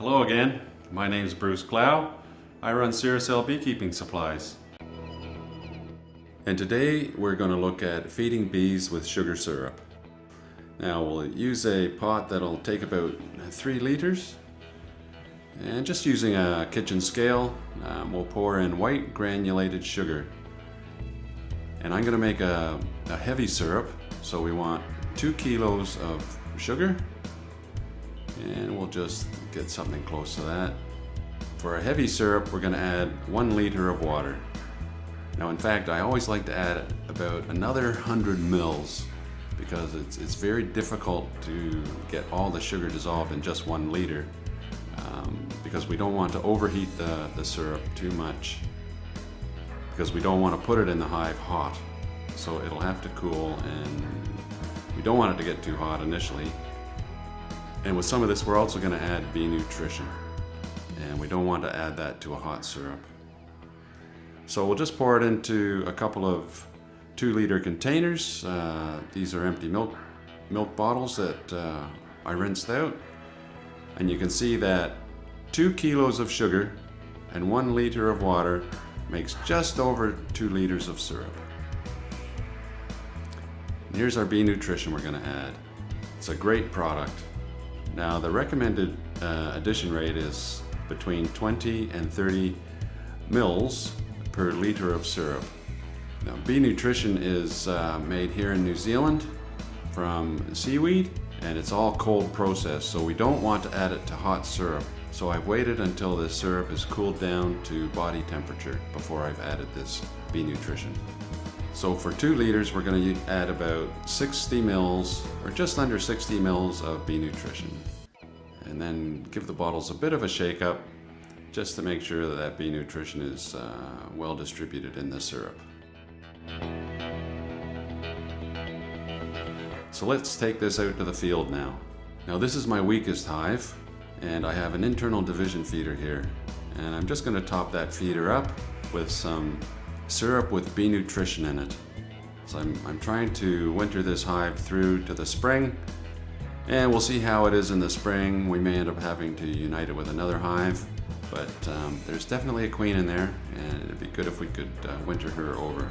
Hello again, my name is Bruce Clow. I run Ceracell Beekeeping Supplies. And today we're going to look at feeding bees with sugar syrup. Now we'll use a pot that'll take about 3 liters. And just using a kitchen scale, we'll pour in white granulated sugar. And I'm going to make a heavy syrup, so we want 2 kilos of sugar. And we'll just get something close to that. For a heavy syrup, we're going to add 1 liter of water. Now in fact, I always like to add about another 100 mils because it's very difficult to get all the sugar dissolved in just 1 liter because we don't want to overheat the syrup too much because we don't want to put it in the hive hot. So it'll have to cool, and we don't want it to get too hot initially. And with some of this, we're also going to add bee nutrition, and we don't want to add that to a hot syrup. So we'll just pour it into a couple of 2-liter containers. These are empty milk bottles that I rinsed out. And you can see that 2 kilos of sugar and 1 liter of water makes just over 2 liters of syrup. And here's our bee nutrition we're going to add. It's a great product. Now the recommended addition rate is between 20 and 30 mils per liter of syrup. Now bee nutrition is made here in New Zealand from seaweed, and it's all cold processed, so we don't want to add it to hot syrup. So I've waited until the syrup is cooled down to body temperature before I've added this bee nutrition. So for 2 liters, we're going to add about 60 mils, or just under 60 mils of bee nutrition. And then give the bottles a bit of a shake up, just to make sure that that bee nutrition is well distributed in the syrup. So let's take this out to the field now. Now this is my weakest hive, and I have an internal division feeder here. And I'm just going to top that feeder up with some syrup with bee nutrition in it. So I'm trying to winter this hive through to the spring, and we'll see how it is in the spring. We may end up having to unite it with another hive, but there's definitely a queen in there, and it'd be good if we could winter her over.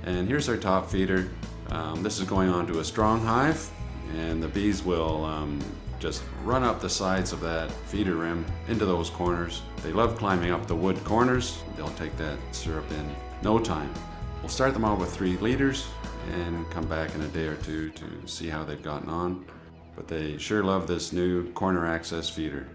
And here's our top feeder. This is going on to a strong hive, and the bees will just run up the sides of that feeder rim into those corners. They love climbing up the wood corners. They'll take that syrup in no time. We'll start them out with 3 liters and come back in a day or two to see how they've gotten on. But they sure love this new corner access feeder.